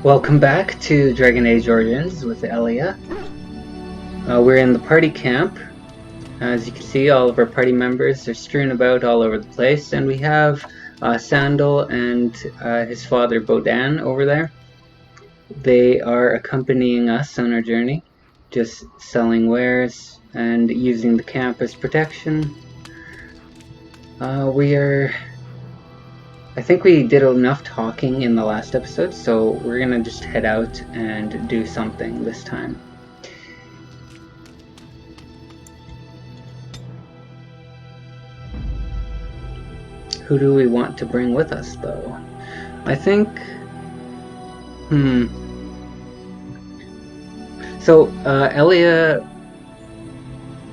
Welcome back to Dragon Age Origins with Elia. We're in the party camp. As you can see, all of our party members are strewn about all over the place, and we have Sandal and his father Bodan over there. They are accompanying us on our journey, just selling wares and using the camp as protection. I think we did enough talking in the last episode, so we're gonna just head out and do something this time. Who do we want to bring with us, though? I think... So, Elia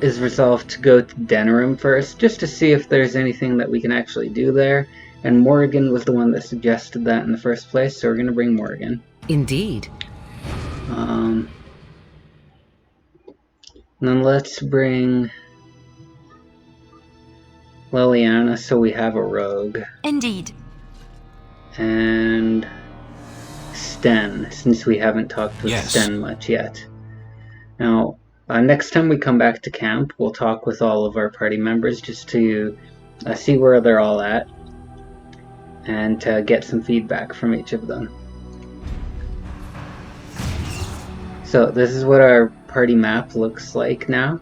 is resolved to go to Denerim first, just to see if there's anything that we can actually do there. And Morrigan was the one that suggested that in the first place, so we're going to bring Morrigan. Indeed. And then let's bring Liliana, so we have a rogue. Indeed. And Sten, since we haven't talked with Sten much yet. Now, next time we come back to camp, we'll talk with all of our party members just to see where they're all at and to get some feedback from each of them. So this is what our party map looks like now.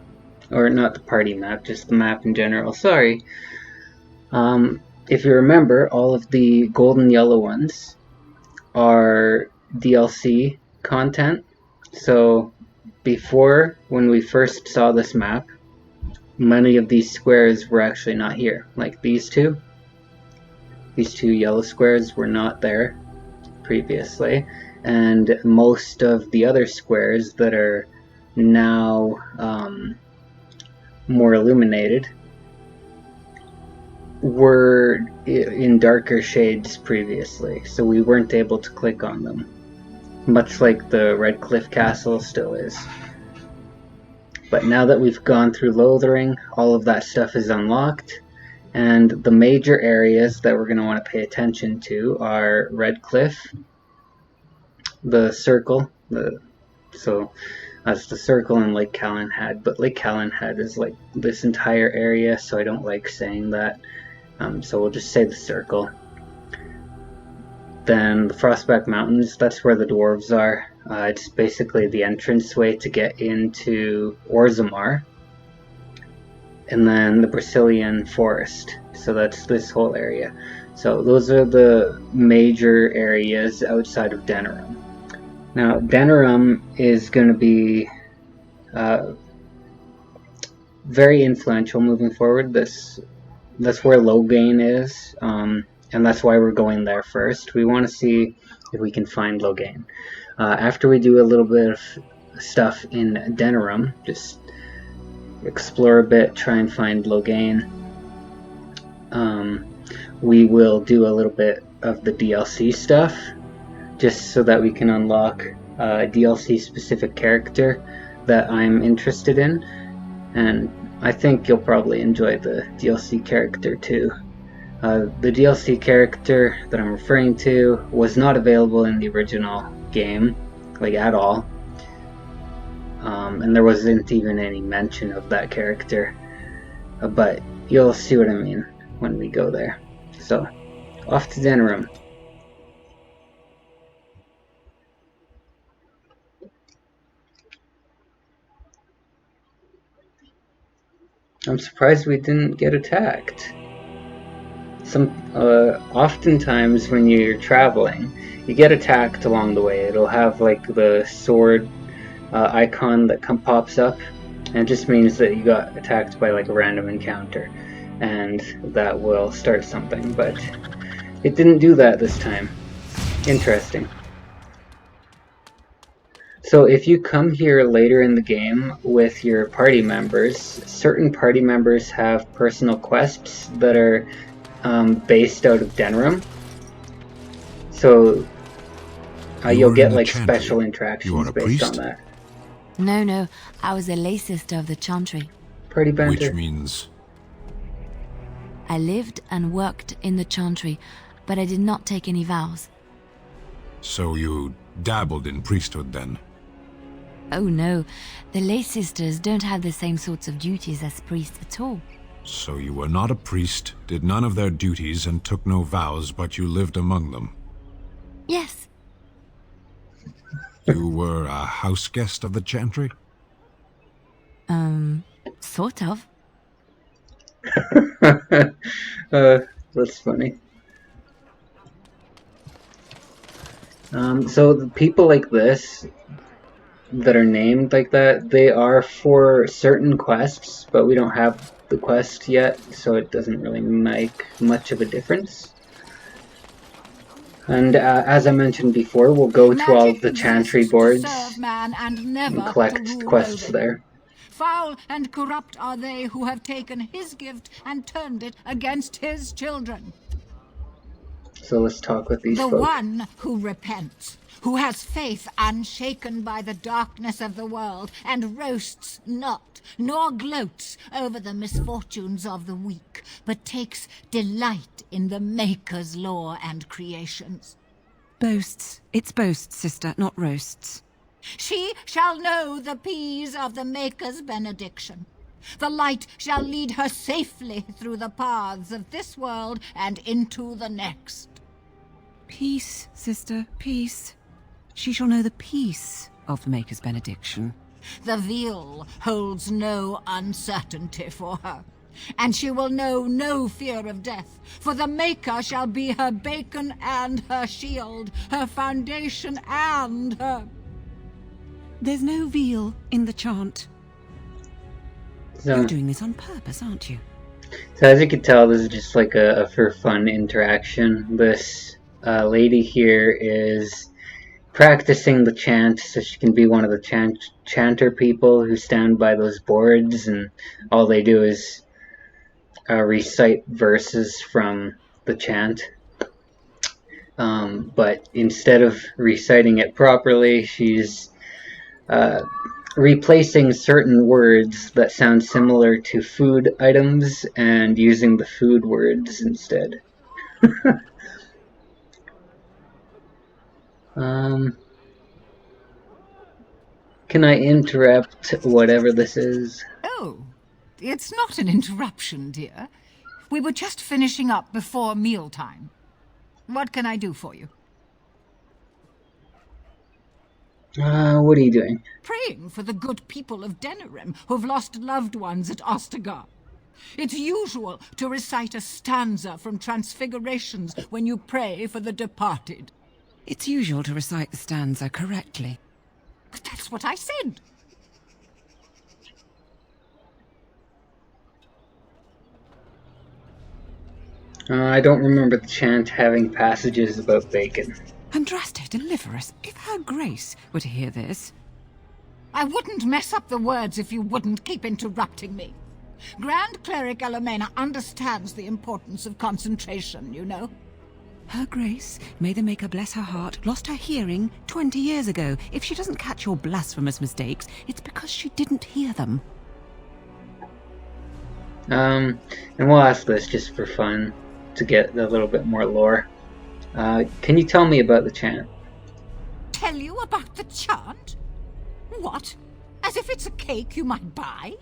Or not the party map, just the map in general. Sorry. If you remember, all of the gold and yellow ones are DLC content. So before, when we first saw this map, many of these squares were actually not here. Like these two. These two yellow squares were not there previously. And most of the other squares that are now more illuminated were in darker shades previously, so we weren't able to click on them, much like the Red Cliff Castle still is. But now that we've gone through Lothering, all of that stuff is unlocked, and the major areas that we're going to want to pay attention to are Red Cliff, the Circle, so that's the Circle in Lake Calenhad, but Lake Calenhad is like this entire area, so I don't like saying that. So we'll just say the Circle. Then the Frostback Mountains, that's where the dwarves are. It's basically the entranceway to get into Orzammar. And then the Brazilian Forest, so that's this whole area. So those are the major areas outside of Denerim. Now, Denerim is going to be very influential moving forward. That's where Loghain is, and that's why we're going there first. We want to see if we can find Loghain. After we do a little bit of stuff in Denerim, just explore a bit, try and find Loghain, we will do a little bit of the DLC stuff, just so that we can unlock a DLC specific character that I'm interested in, and I think you'll probably enjoy the DLC character too. The DLC character that I'm referring to was not available in the original game, like at all, and there wasn't even any mention of that character, but you'll see what I mean when we go there. So, off to Denerim. I'm surprised we didn't get attacked. Oftentimes when you're traveling, you get attacked along the way. It'll have like the sword icon that pops up, and it just means that you got attacked by like a random encounter, and that will start something, but it didn't do that this time. Interesting. So if you come here later in the game with your party members, certain party members have personal quests that are based out of Denerim. So you'll get like special interactions based on that. No, I was a lay sister of the Chantry. Party banter. Which means? I lived and worked in the Chantry, but I did not take any vows. So you dabbled in priesthood then? Oh no, the lay sisters don't have the same sorts of duties as priests at all. So you were not a priest, did none of their duties, and took no vows, but you lived among them. Yes. You were a house guest of the chantry? Sort of. That's funny. So the people like this that are named like that, they are for certain quests, but we don't have the quest yet, so it doesn't really make much of a difference. And as I mentioned before, we'll go to all of the chantry boards and collect quests there. Foul and corrupt are they who have taken his gift and turned it against his children. So let's talk with these folks. The one who repents, who has faith unshaken by the darkness of the world, and roasts not, nor gloats over the misfortunes of the weak, but takes delight in the Maker's law and creations. Boasts. It's boasts, sister, not roasts. She shall know the peace of the Maker's benediction. The light shall lead her safely through the paths of this world and into the next. Peace, sister, peace. She shall know the peace of the Maker's benediction. The veil holds no uncertainty for her, and she will know no fear of death, for the Maker shall be her beacon and her shield, her foundation and her... There's no veal in the chant. So, You're doing this on purpose, aren't you? so as you can tell, this is just like a for fun interaction. This lady here is practicing the chant so she can be one of the chanter people who stand by those boards, and all they do is recite verses from the chant. But instead of reciting it properly, she's replacing certain words that sound similar to food items and using the food words instead. Can I interrupt whatever this is? Oh, it's not an interruption, dear. We were just finishing up before mealtime. What can I do for you? What are you doing? Praying for the good people of Denerim who've lost loved ones at Ostagar. It's usual to recite a stanza from Transfigurations when you pray for the departed. It's usual to recite the stanza correctly. But that's what I said. I don't remember the chant having passages about bacon. Andraste, deliver us. If her grace were to hear this... I wouldn't mess up the words if you wouldn't keep interrupting me. Grand Cleric Elomena understands the importance of concentration, you know. Her grace, may the Maker bless her heart, lost her hearing 20 years ago. If she doesn't catch your blasphemous mistakes, it's because she didn't hear them. And we'll ask this just for fun, to get a little bit more lore. Can you tell me about the chant? Tell you about the chant? What? As if it's a cake you might buy?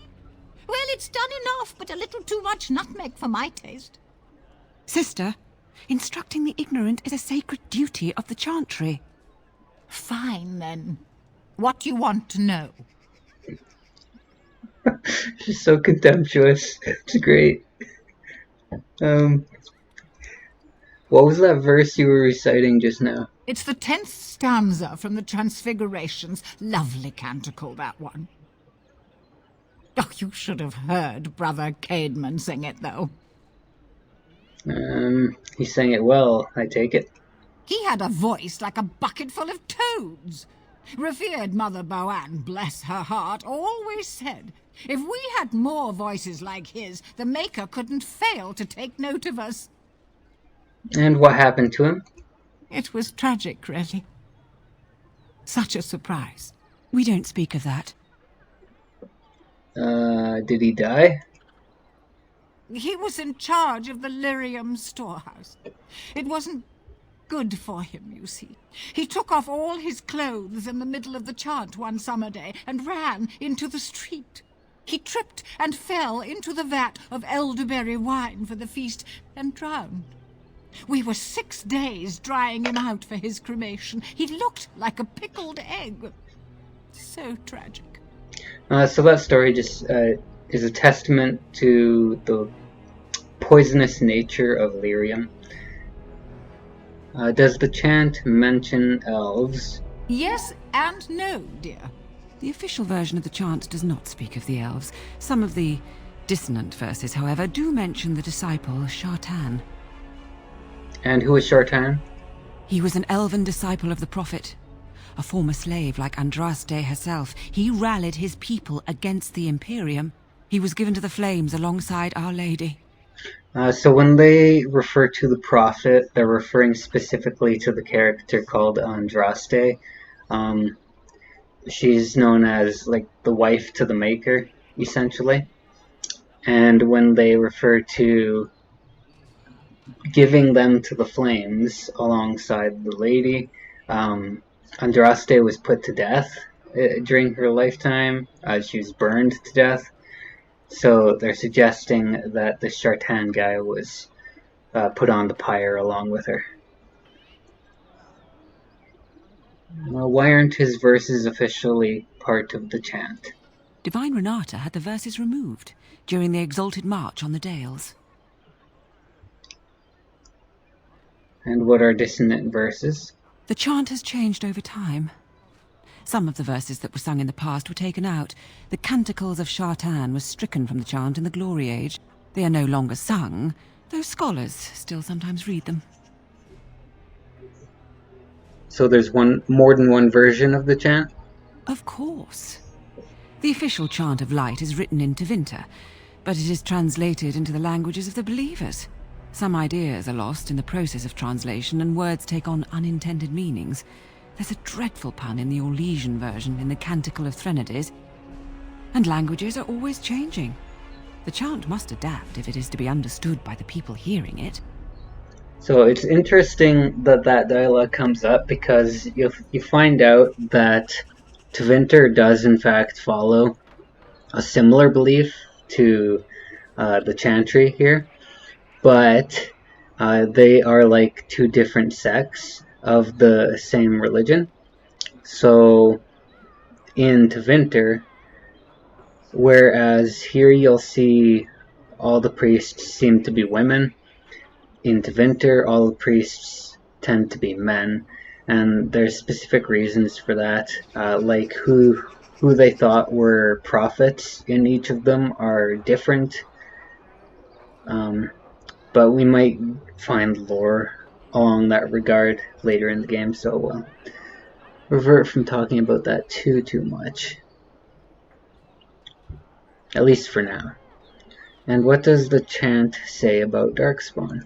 Well, it's done enough, but a little too much nutmeg for my taste. Sister, instructing the ignorant is a sacred duty of the chantry. Fine, then. What do you want to know? She's so contemptuous. It's great. What was that verse you were reciting just now? It's the 10th stanza from the Transfigurations. Lovely canticle, that one. Oh, you should have heard Brother Caedmon sing it, though. He sang it well, I take it. He had a voice like a bucket full of toads. Revered Mother Boann, bless her heart, always said, if we had more voices like his, the Maker couldn't fail to take note of us. And what happened to him? It was tragic, really. Such a surprise. We don't speak of that. Did he die? He was in charge of the lyrium storehouse. It wasn't Good for him, you see. He took off all his clothes in the middle of the chant one summer day and ran into the street. He tripped and fell into the vat of elderberry wine for the feast and drowned. We were 6 days drying him out for his cremation. He looked like a pickled egg. So tragic. So that story just is a testament to the poisonous nature of lyrium. Does the chant mention elves? Yes and no, dear. The official version of the chant does not speak of the elves. Some of the dissonant verses, however, do mention the disciple Shartan. And who is Shartan? He was an elven disciple of the prophet. A former slave like Andraste herself, he rallied his people against the Imperium. He was given to the flames alongside Our Lady. So when they refer to the prophet, they're referring specifically to the character called Andraste. She's known as like the wife to the Maker, essentially. And when they refer to giving them to the flames alongside the lady, Andraste was put to death during her lifetime. She was burned to death. So they're suggesting that the Shartan guy was put on the pyre along with her. Why aren't his verses officially part of the chant? Divine Renata had the verses removed during the exalted march on the Dales. And what are dissonant verses? The chant has changed over time. Some of the verses that were sung in the past were taken out. The canticles of Shartan were stricken from the chant in the Glory Age. They are no longer sung, though scholars still sometimes read them. So there's more than one version of the chant? Of course. The official chant of light is written in Tevinter, but it is translated into the languages of the believers. Some ideas are lost in the process of translation, and words take on unintended meanings. There's a dreadful pun in the Orlesian version in the Canticle of Threnodies, and languages are always changing. The chant must adapt if it is to be understood by the people hearing it. So it's interesting that that dialogue comes up, because you find out that Tevinter does in fact follow a similar belief to the chantry here, but they are like two different sects of the same religion. So in Tevinter, whereas here you'll see all the priests seem to be women, in Tevinter all the priests tend to be men, and there's specific reasons for that, like who they thought were prophets in each of them are different, but we might find lore along that regard later in the game, so we'll revert from talking about that too much, at least for now. And what does the chant say about Darkspawn?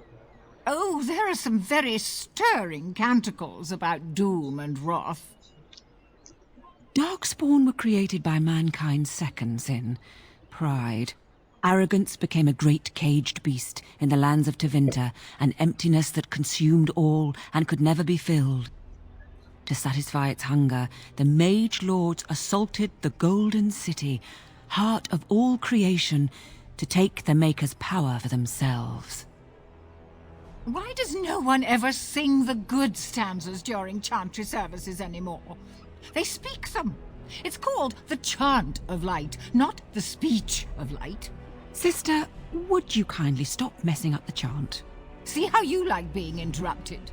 Oh, there are some very stirring canticles about doom and wrath. Darkspawn were created by mankind's second sin, pride. Arrogance became a great caged beast in the lands of Tevinter, an emptiness that consumed all and could never be filled. To satisfy its hunger, the mage lords assaulted the Golden City, heart of all creation, to take the Maker's power for themselves. Why does no one ever sing the good stanzas during chantry services anymore? They speak them. It's called the chant of light, not the speech of light. Sister, would you kindly stop messing up the chant? See how you like being interrupted.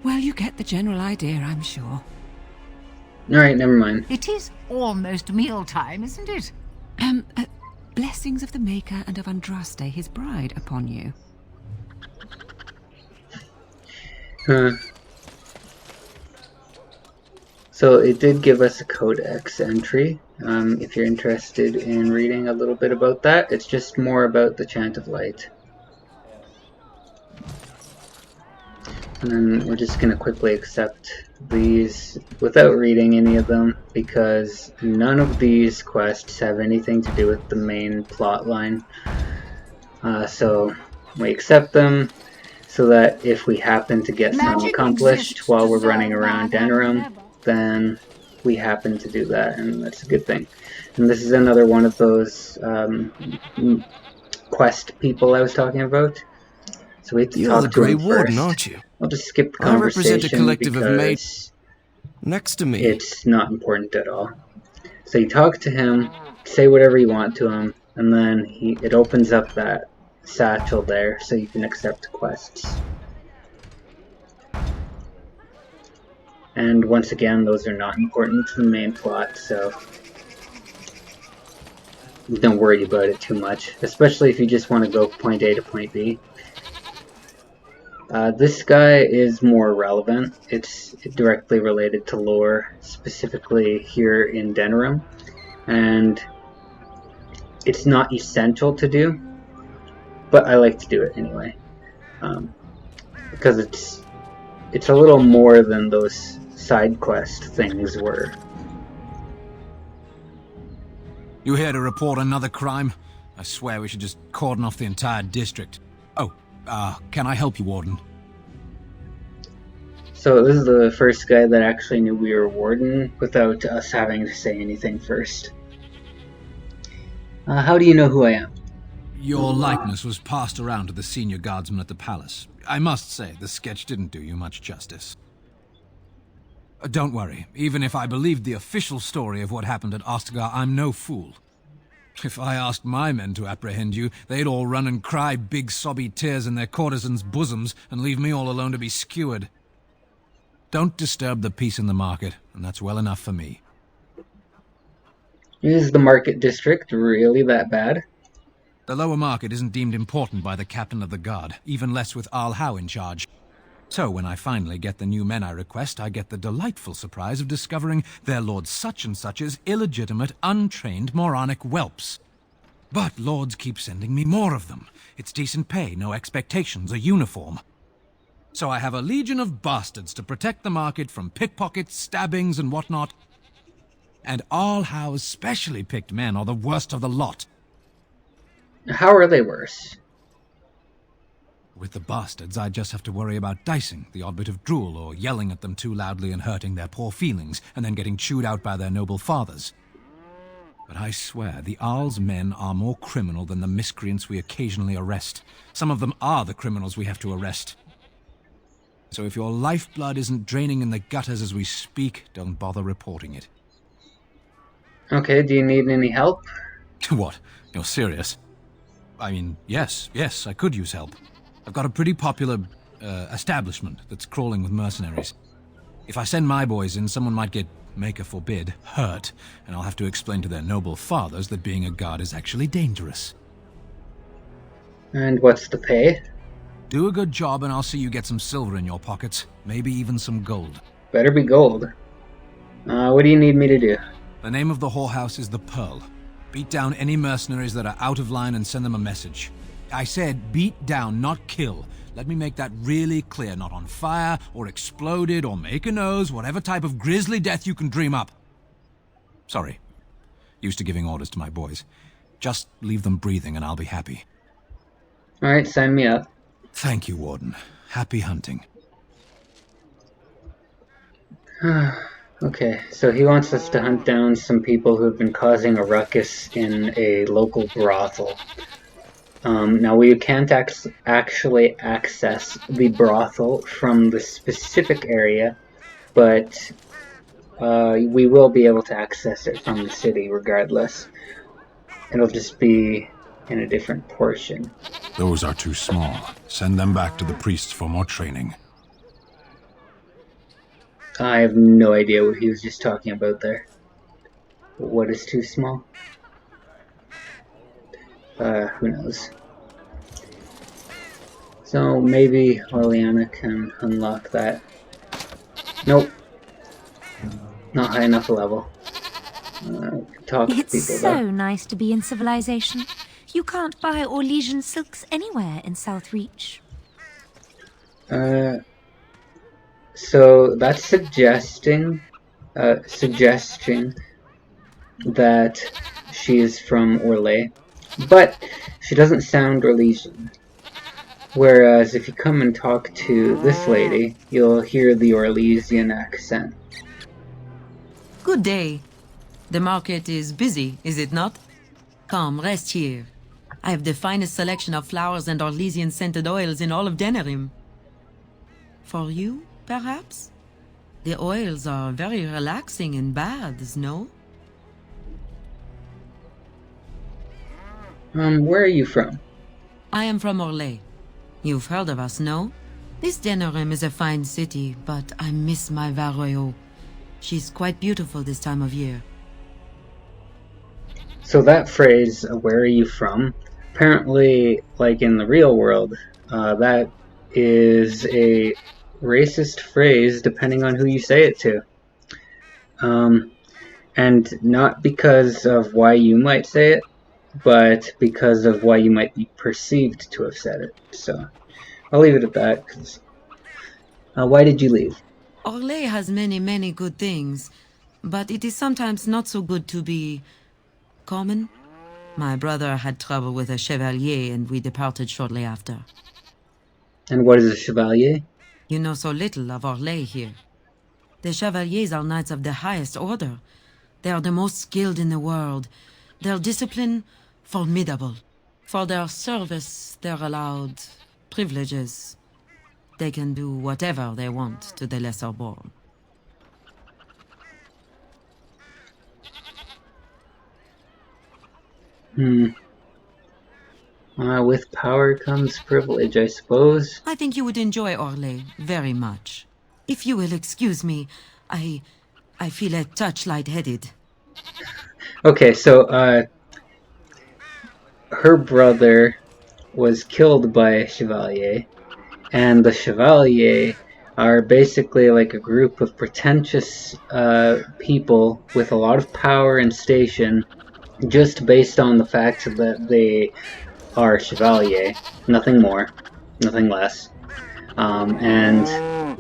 Well, you get the general idea, I'm sure. Alright, never mind. It is almost mealtime, isn't it? Blessings of the Maker and of Andraste, his bride, upon you. So it did give us a codex entry. If you're interested in reading a little bit about that, it's just more about the Chant of Light. And then we're just going to quickly accept these without reading any of them, because none of these quests have anything to do with the main plot line. So we accept them. so that if we happen to get some Magic accomplished exists while to we're running solve around our Denerim, dilemma. then we happen to do that, and that's a good thing. And this is another one of those quest people I was talking about. So we have to You're the talk to Grey him Warden, first. aren't you? I'll just skip the I represent a conversation collective of because next to me. it's not important at all. So you talk to him, say whatever you want to him, and then it opens up that satchel there so you can accept quests. And once again, those are not important to the main plot, so don't worry about it too much, especially if you just want to go point A to point B. This guy is more relevant. It's directly related to lore, specifically here in Denerim, and it's not essential to do, but I like to do it anyway, because it's a little more than those side quest things were. You here to report another crime? I swear we should just cordon off the entire district. Oh, can I help you, Warden? So this is the first guy that actually knew we were Warden without us having to say anything first. How do you know who I am? Your likeness was passed around to the senior guardsman at the palace. I must say, the sketch didn't do you much justice. Don't worry, even if I believed the official story of what happened at Ostagar, I'm no fool. If I asked my men to apprehend you, they'd all run and cry big sobby tears in their courtesans' bosoms and leave me all alone to be skewered. Don't disturb the peace in the market, and that's well enough for me. Is the market district really that bad? The lower market isn't deemed important by the captain of the guard, even less with Al Howe in charge. So when I finally get the new men I request, I get the delightful surprise of discovering their Lord Such-and-Such's illegitimate, untrained, moronic whelps. But lords keep sending me more of them. It's decent pay, no expectations, a uniform. So I have a legion of bastards to protect the market from pickpockets, stabbings, and whatnot. And Al Howe's specially picked men are the worst of the lot. How are they worse? With the bastards, I just have to worry about dicing, the odd bit of drool, or yelling at them too loudly and hurting their poor feelings, and then getting chewed out by their noble fathers. But I swear, the Arl's men are more criminal than the miscreants we occasionally arrest. Some of them are the criminals we have to arrest. So if your lifeblood isn't draining in the gutters as we speak, don't bother reporting it. Okay, do you need any help? What? You're serious? I mean, yes, I could use help. I've got a pretty popular establishment that's crawling with mercenaries. If I send my boys in, someone might get, maker forbid, hurt, and I'll have to explain to their noble fathers that being a guard is actually dangerous. And what's the pay? Do a good job and I'll see you get some silver in your pockets, maybe even some gold. Better be gold. What do you need me to do? The name of the whorehouse is the Pearl. Beat down any mercenaries that are out of line and send them a message. I said beat down, not kill. Let me make that really clear. Not on fire, or exploded, or make a nose, whatever type of grisly death you can dream up. Sorry. Used to giving orders to my boys. Just leave them breathing and I'll be happy. Alright, sign me up. Thank you, Warden. Happy hunting. Okay, so he wants us to hunt down some people who have been causing a ruckus in a local brothel. Now we can't actually access the brothel from the specific area, but we will be able to access it from the city regardless. It'll just be in a different portion. Those are too small. Send them back to the priests for more training. I have no idea what he was just talking about there. What is too small? Who knows? So maybe Liliana can unlock that. Nope. Not high enough level. Talk to It's people so though. nice to be in civilization. You can't buy Orlesian silks anywhere in Southreach. So that's suggesting that she is from Orlais, but she doesn't sound Orlesian. Whereas if you come and talk to this lady, you'll hear the Orlesian accent. Good day. The market is busy, is it not? Come, rest here. I have the finest selection of flowers and Orlesian scented oils in all of Denerim. For you, perhaps? The oils are very relaxing in baths, no? Where are you from? I am from Orlais. You've heard of us, no? This Denerim is a fine city, but I miss my Varoyo. She's quite beautiful this time of year. So that phrase, where are you from? Apparently, like in the real world, that is a racist phrase depending on who you say it to. And not because of why you might say it, but because of why you might be perceived to have said it. So I'll leave it at that. Why did you leave? Orlais has many, many good things, but it is sometimes not so good to be common. My brother had trouble with a chevalier and we departed shortly after. And what is a chevalier? You know so little of Orlais here. The chevaliers are knights of the highest order. They are the most skilled in the world. Their discipline, formidable. For their service, they're allowed privileges. They can do whatever they want to the lesser born. With power comes privilege, I suppose. I think you would enjoy Orlais very much. If you will excuse me, I feel a touch lightheaded. Okay, so, her brother was killed by a chevalier, and the chevalier are basically like a group of pretentious people with a lot of power and station, just based on the fact that they are chevalier, nothing more, nothing less. And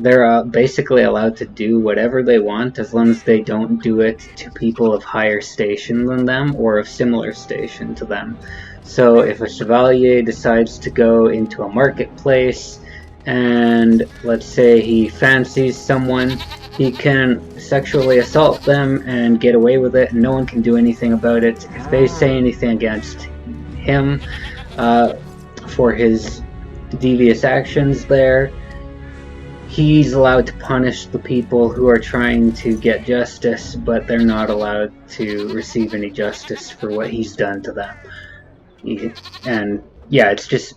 they're basically allowed to do whatever they want as long as they don't do it to people of higher station than them or of similar station to them. So if a chevalier decides to go into a marketplace and let's say he fancies someone, he can sexually assault them and get away with it and no one can do anything about it. If they say anything against him for his devious actions there, he's allowed to punish the people who are trying to get justice, but they're not allowed to receive any justice for what he's done to them. And yeah, it's just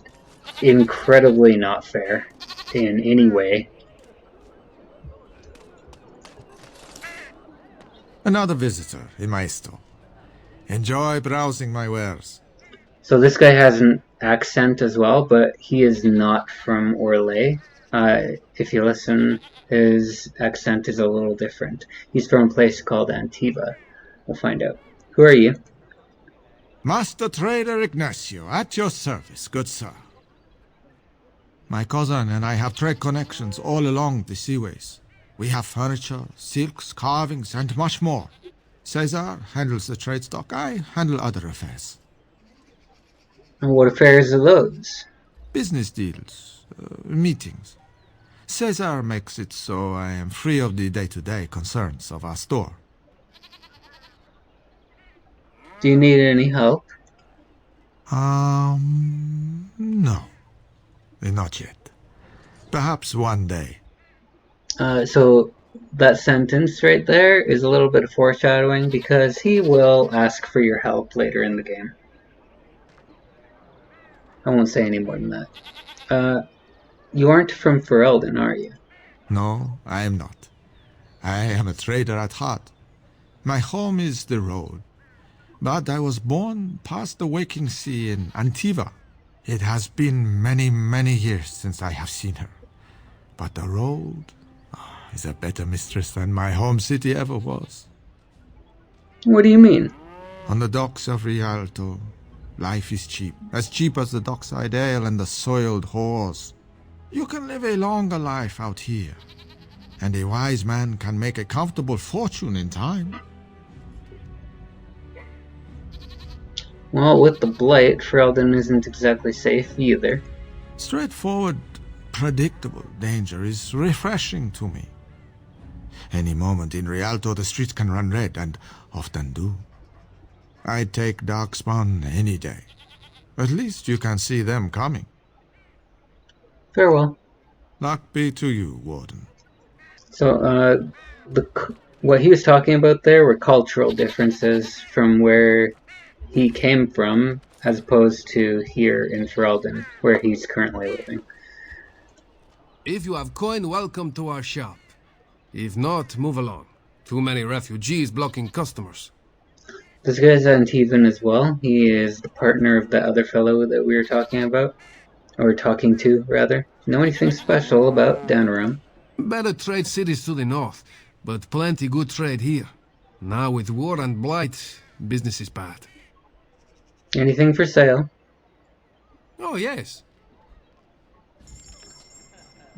incredibly not fair in any way. Another visitor, Maestro. Enjoy browsing my wares. So this guy has an accent as well, but he is not from Orlais. If you listen, his accent is a little different. He's from a place called Antiva. We'll find out. Who are you? Master Trader Ignacio, at your service, good sir. My cousin and I have trade connections all along the seaways. We have furniture, silks, carvings, and much more. Cesar handles the trade stock, I handle other affairs. And what affairs are those? Business deals, meetings. Cesar makes it so I am free of the day-to-day concerns of our store. Do you need any help? No. Not yet. Perhaps one day. So that sentence right there is a little bit of foreshadowing because he will ask for your help later in the game. I won't say any more than that. You aren't from Ferelden, are you? No, I am not. I am a trader at heart. My home is the road. But I was born past the waking sea in Antiva. It has been many, many years since I have seen her. But the road is a better mistress than my home city ever was. What do you mean? On the docks of Rialto, life is cheap. As cheap as the dockside ale and the soiled whores. You can live a longer life out here. And a wise man can make a comfortable fortune in time. Well, with the Blight, Ferelden isn't exactly safe either. Straightforward, predictable danger is refreshing to me. Any moment in Rialto the streets can run red, and often do. I'd take Darkspawn any day. At least you can see them coming. Farewell. Luck be to you, Warden. So, what he was talking about there were cultural differences from where he came from, as opposed to here in Ferelden, where he's currently living. If you have coin, welcome to our shop. If not, move along. Too many refugees blocking customers. This guy's Antivan as well. He is the partner of the other fellow that we were talking about. Or talking to, rather. Know anything special about Denerim? Better trade cities to the north, but plenty good trade here. Now with war and blight, business is bad. Anything for sale? Oh, yes.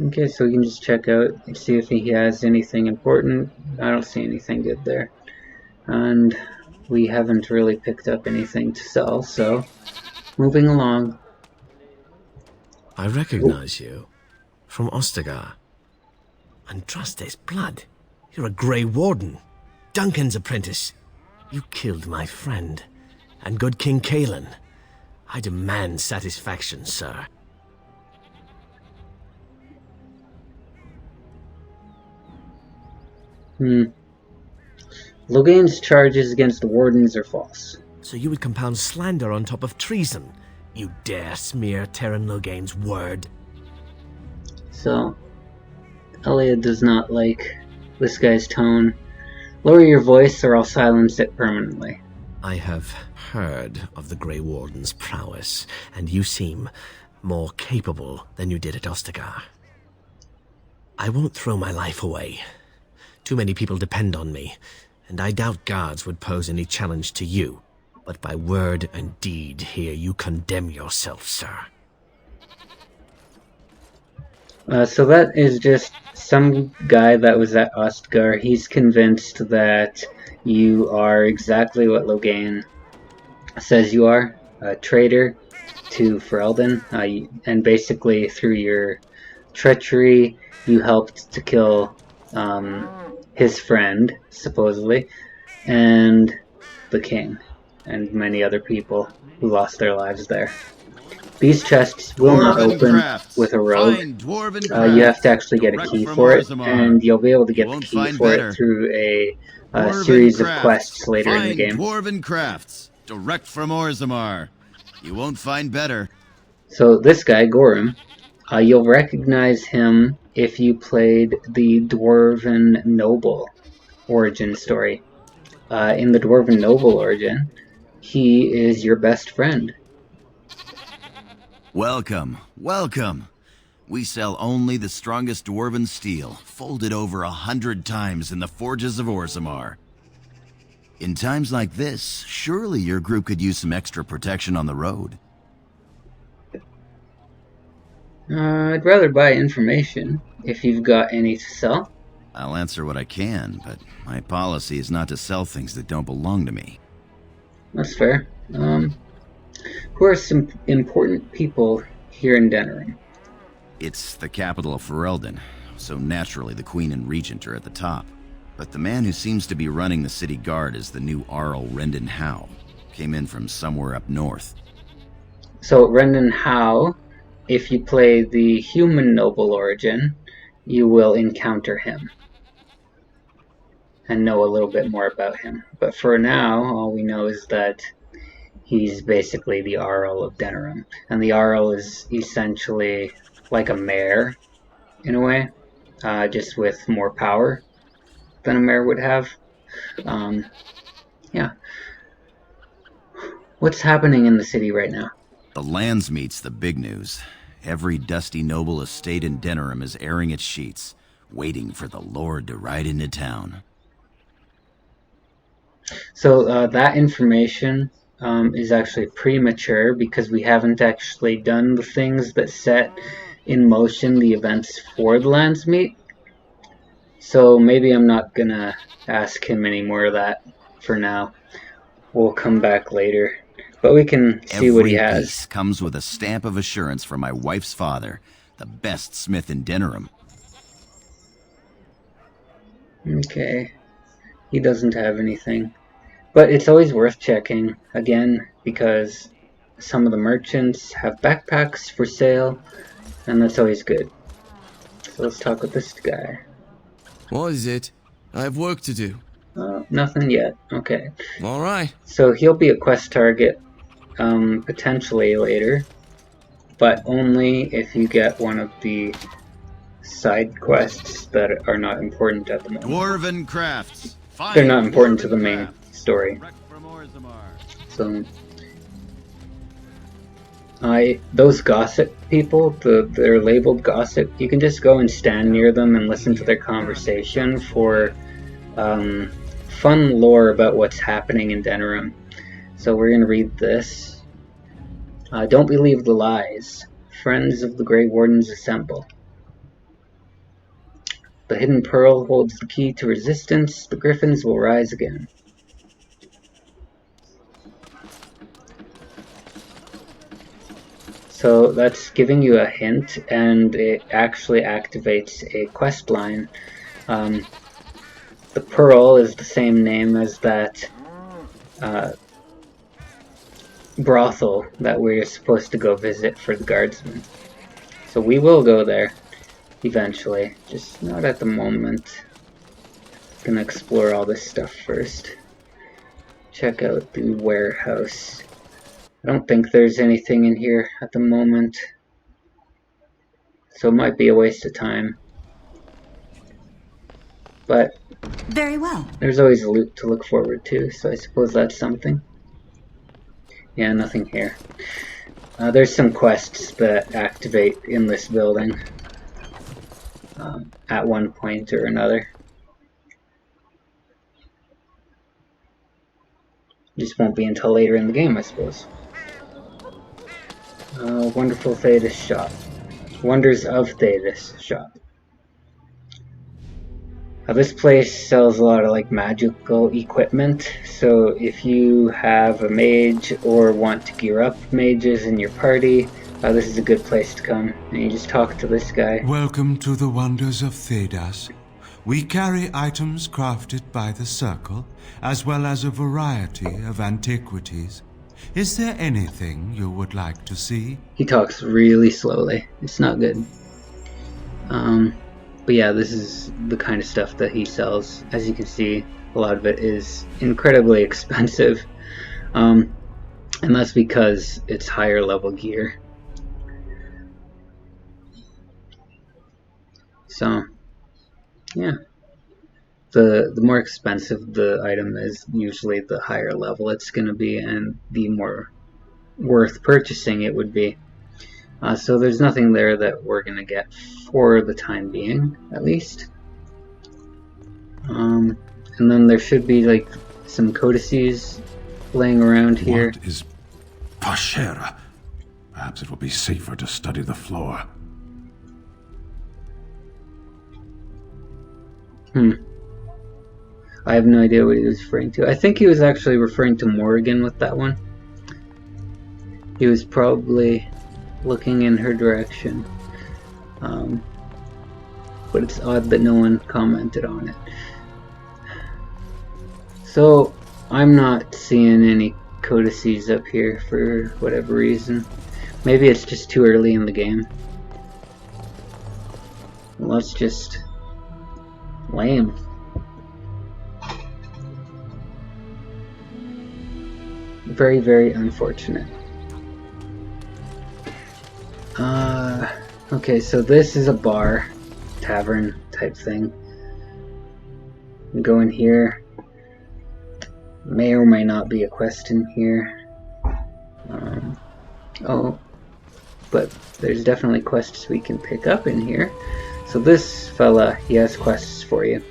Okay, so we can just check out and see if he has anything important. I don't see anything good there. And we haven't really picked up anything to sell, so moving along. I recognize you from Ostagar. Andraste's blood. You're a Grey Warden. Duncan's apprentice. You killed my friend. And good King Cailan. I demand satisfaction, sir. Loghain's charges against the Wardens are false. So you would compound slander on top of treason? You dare smear Terran Loghain's word? So, Elia does not like this guy's tone. Lower your voice or I'll silence it permanently. I have heard of the Grey Warden's prowess, and you seem more capable than you did at Ostagar. I won't throw my life away. Too many people depend on me, and I doubt guards would pose any challenge to you. But by word and deed here you condemn yourself, sir. So that is just some guy that was at Ostgar. He's convinced that you are exactly what Loghain says you are, a traitor to Ferelden, and basically through your treachery you helped to kill his friend, supposedly, and the king, and many other people who lost their lives there. These chests will not open with a rogue. You have to actually get a key for it, and you'll be able to get the key for it through a series of quests later in the game. Dwarven crafts, direct from Orzammar. You won't find better. So this guy, Gorim, you'll recognize him if you played the Dwarven Noble origin story. In the Dwarven Noble origin, he is your best friend. Welcome, welcome. We sell only the strongest dwarven steel, folded over 100 times in the forges of Orzammar. In times like this, surely your group could use some extra protection on the road. I'd rather buy information, if you've got any to sell. I'll answer what I can, but my policy is not to sell things that don't belong to me. That's fair. Who are some important people here in Denerim? It's the capital of Ferelden, so naturally the Queen and Regent are at the top. But the man who seems to be running the city guard is the new Arl Rendon Howe. Came in from somewhere up north. So Rendon Howe, if you play the human noble origin, you will encounter him and know a little bit more about him. But for now, all we know is that he's basically the Arl of Denerim. And the Arl is essentially like a mayor, in a way, just with more power than a mayor would have. Yeah. What's happening in the city right now? The Landsmeet's the big news. Every dusty noble estate in Denerim is airing its sheets, waiting for the Lord to ride into town. So that information is actually premature because we haven't actually done the things that set in motion the events for the Landsmeet. So maybe I'm not gonna ask him any more of that for now. We'll come back later. But we can see what he Every has. piece comes with a stamp of assurance from my wife's father, the best smith in Denerim. Okay. He doesn't have anything. But it's always worth checking, again, because some of the merchants have backpacks for sale, and that's always good. So let's talk with this guy. What is it? I have work to do. Nothing yet. Okay. All right. So he'll be a quest target, potentially later, but only if you get one of the side quests that are not important at the moment. Dwarven crafts. They're not important to the main story. So, those gossip people, they're labeled gossip, you can just go and stand near them and listen to their conversation for fun lore about what's happening in Denerim. So we're going to read this. Don't believe the lies. Friends of the Grey Wardens assemble. The hidden pearl holds the key to resistance. The griffins will rise again. So that's giving you a hint, and it actually activates a quest line. The pearl is the same name as that brothel that we're supposed to go visit for the guardsmen. So we will go there eventually, just not at the moment. Gonna explore all this stuff first. Check out the warehouse. I don't think there's anything in here at the moment, so it might be a waste of time. But very well. There's always loot to look forward to, so I suppose that's something. Yeah, nothing here. There's some quests that activate in this building at one point or another. Just won't be until later in the game, I suppose. Wonderful Thetis shop. Wonders of Thetis shop. This place sells a lot of like magical equipment, so if you have a mage or want to gear up mages in your party, this is a good place to come, and you just talk to this guy. Welcome to the Wonders of Thedas. We carry items crafted by the Circle, as well as a variety of antiquities. Is there anything you would like to see? He talks really slowly. It's not good. But yeah, this is the kind of stuff that he sells. As you can see, a lot of it is incredibly expensive. And that's because it's higher level gear. So, yeah. The more expensive the item is, usually the higher level it's going to be, and the more worth purchasing it would be. So there's nothing there that we're going to get for the time being, at least. And then there should be like some codices laying around here. What is Pashera? Perhaps it will be safer to study the floor. I have no idea what he was referring to. I think he was actually referring to Morrigan with that one. He was probably looking in her direction. But it's odd that no one commented on it. So, I'm not seeing any codices up here for whatever reason. Maybe it's just too early in the game. Well, that's just lame. Very, very unfortunate. Okay, so this is a bar, tavern type thing. Go in here. May or may not be a quest in here. Oh, but there's definitely quests we can pick up in here. So this fella, he has quests for you.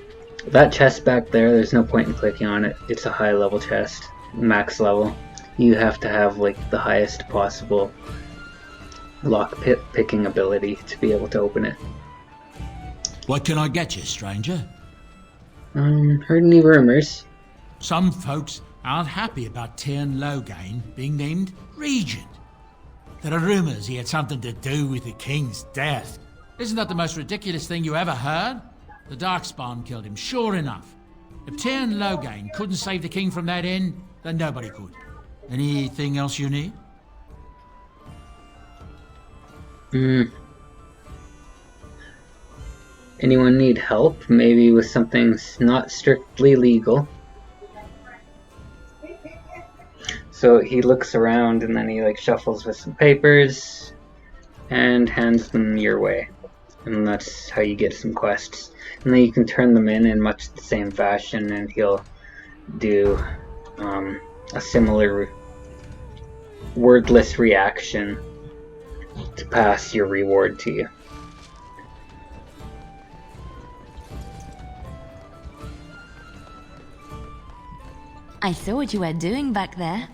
That chest back there, there's no point in clicking on it. It's a high level chest, max level. You have to have like the highest possible lock picking ability to be able to open it. What can I get you, stranger? Heard any rumors? Some folks aren't happy about Tyrn Loghain being named regent. There are rumors he had something to do with the king's death. Isn't that the most ridiculous thing you ever heard? The Darkspawn killed him, sure enough. If Tyrn Loghain couldn't save the king from that end, then nobody could. Anything else you need? Anyone need help? Maybe with something not strictly legal. So he looks around and then he like shuffles with some papers and hands them your way. And that's how you get some quests. And then you can turn them in much the same fashion, and he'll do a similar wordless reaction to pass your reward to you. I saw what you were doing back there.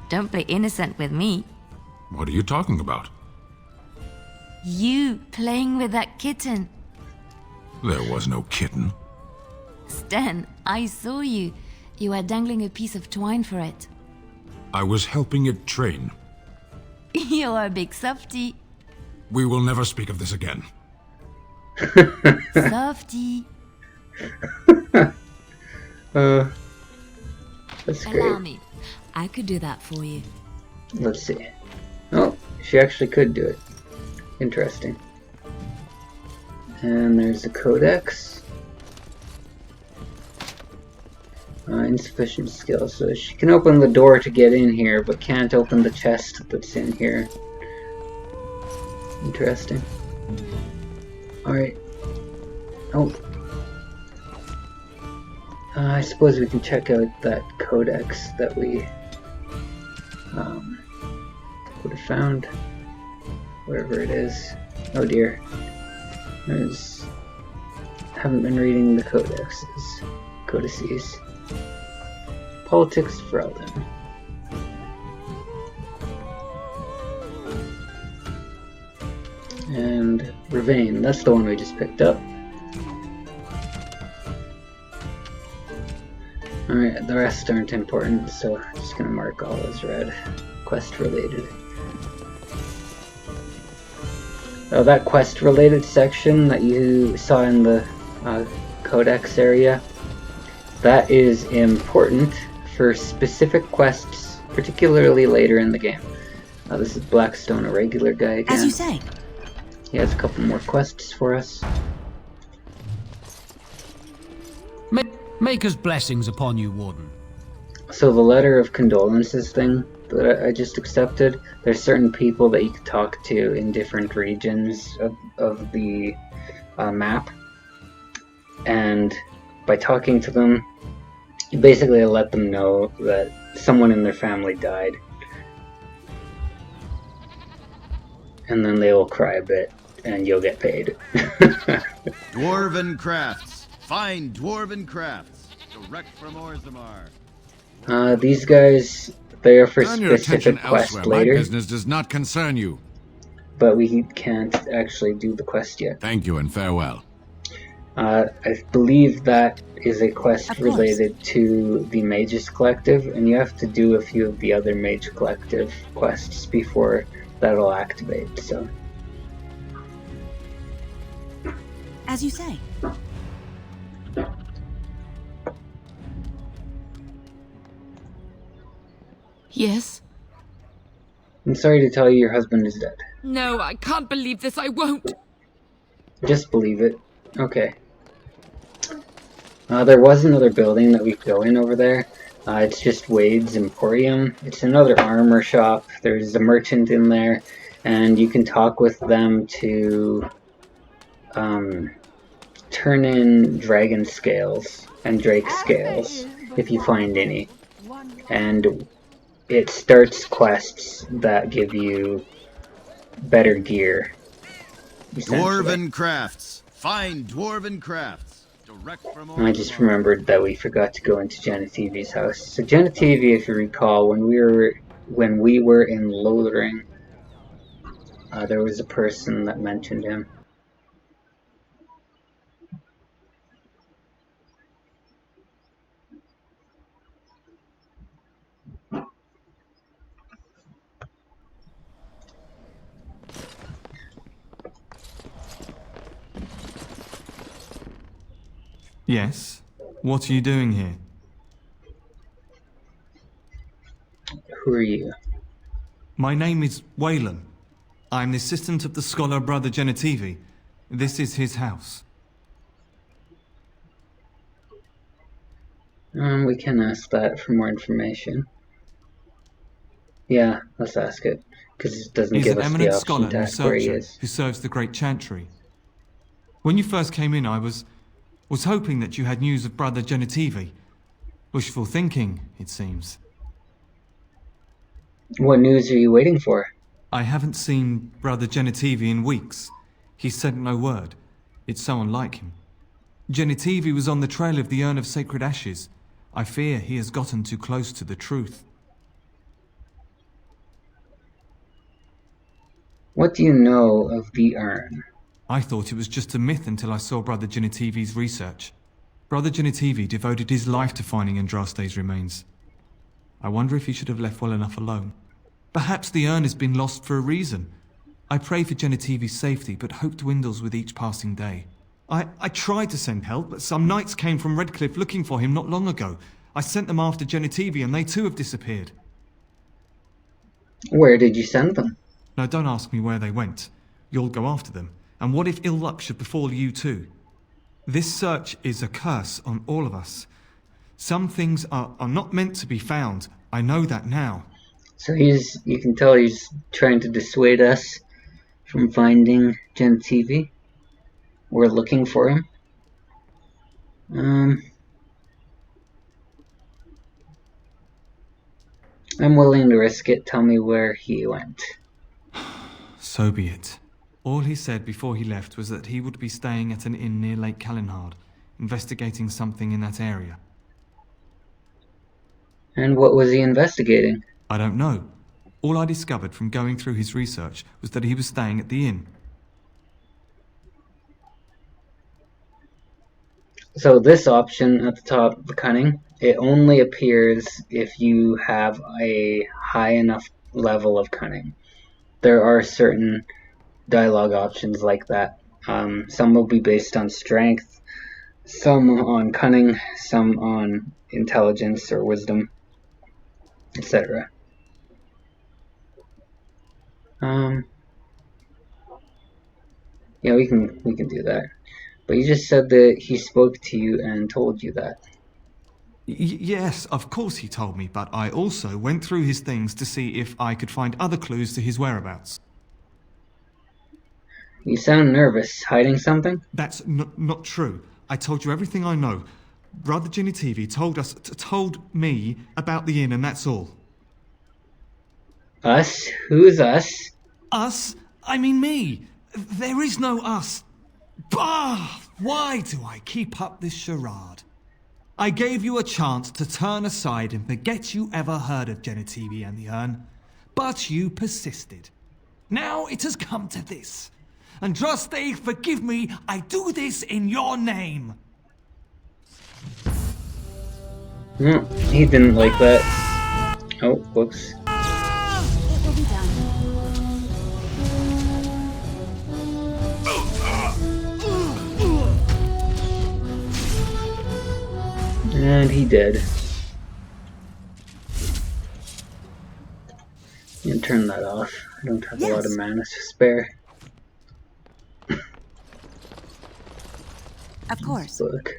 Don't play innocent with me. What are you talking about? You playing with that kitten. There was no kitten. Stan, I saw you. You were dangling a piece of twine for it. I was helping it train. You're a big softie. We will never speak of this again. Softie. That's Allow great. me. I could do that for you. Let's see. Oh, she actually could do it. Interesting. And there's the codex. Insufficient skill, so she can open the door to get in here, but can't open the chest that's in here. Interesting. Alright. Oh. I suppose we can check out that codex that we would have found. Wherever it is. Oh dear. Haven't been reading the codices. Politics Freldon. And Ravane, that's the one we just picked up. Alright, the rest aren't important, so I'm just gonna mark all as red. Quest related. Oh, that quest related section that you saw in the codex area, that is important for specific quests, particularly later in the game. This is Blackstone, a regular guy again. As you say. He has a couple more quests for us. Maker's blessings upon you, Warden. So the letter of condolences thing that I just accepted, there's certain people that you can talk to in different regions of the map. And by talking to them, you basically let them know that someone in their family died. And then they will cry a bit, and you'll get paid. Dwarven crafts. Find dwarven crafts. Direct from Orzammar. These guys, they are for Turn your attention specific quest elsewhere. later. My business does not concern you. But we can't actually do the quest yet. Thank you and farewell. I believe that is a quest related to the Mages Collective, and you have to do a few of the other Mage Collective quests before that'll activate, so. As you say. Yes? I'm sorry to tell you your husband is dead. No, I can't believe this. I won't. Just believe it. Okay. There was another building that we could go in over there. It's just Wade's Emporium. It's another armor shop. There's a merchant in there, and you can talk with them to turn in dragon scales and drake scales if you find any. And it starts quests that give you better gear. Dwarven crafts. Find dwarven crafts. Direct from I just remembered that we forgot to go into Genetivi's house. So Genetivi, if you recall, when we were in Lothering, there was a person that mentioned him. Yes? What are you doing here? Who are you? My name is Wayland. I'm the assistant of the scholar Brother Genetivi. This is his house. We can ask that for more information. Yeah, let's ask it, because it doesn't He's give an us the eminent option scholar to and ask where he researcher is. who serves the Great Chantry. When you first came in, I was hoping that you had news of Brother Genetivi. Wishful thinking, it seems. What news are you waiting for? I haven't seen Brother Genetivi in weeks. He sent no word. It's so unlike him. Genetivi was on the trail of the Urn of Sacred Ashes. I fear he has gotten too close to the truth. What do you know of the urn? I thought it was just a myth until I saw Brother Genetivi's research. Brother Genetivi devoted his life to finding Andraste's remains. I wonder if he should have left well enough alone. Perhaps the urn has been lost for a reason. I pray for Genetivi's safety, but hope dwindles with each passing day. I tried to send help, but some knights came from Redcliffe looking for him not long ago. I sent them after Genetivi and they too have disappeared. Where did you send them? No, don't ask me where they went. You'll go after them. And what if ill luck should befall you too? This search is a curse on all of us. Some things are not meant to be found. I know that now. So you can tell he's trying to dissuade us from finding Genetivi. We're looking for him. I'm willing to risk it. Tell me where he went. So be it. All he said before he left was that he would be staying at an inn near Lake Calenhard, investigating something in that area. And what was he investigating? I don't know. All I discovered from going through his research was that he was staying at the inn. So this option at the top, the cunning, it only appears if you have a high enough level of cunning. There are certain dialogue options like that. Some will be based on strength, some on cunning, some on intelligence or wisdom, etc. Yeah, we can do that. But you just said that he spoke to you and told you that. Yes, of course he told me, but I also went through his things to see if I could find other clues to his whereabouts. You sound nervous. Hiding something? That's not true. I told you everything I know. Brother Genetivi told me about the inn and that's all. Us? Who's us? Us? I mean me. There is no us. Bah! Why do I keep up this charade? I gave you a chance to turn aside and forget you ever heard of Genetivi and the urn, but you persisted. Now it has come to this. Andraste, forgive me, I do this in your name. No, he didn't like that. Oh, whoops. It will be done. And he did. You can turn that off. I don't have a lot of mana to spare. Of course. Book.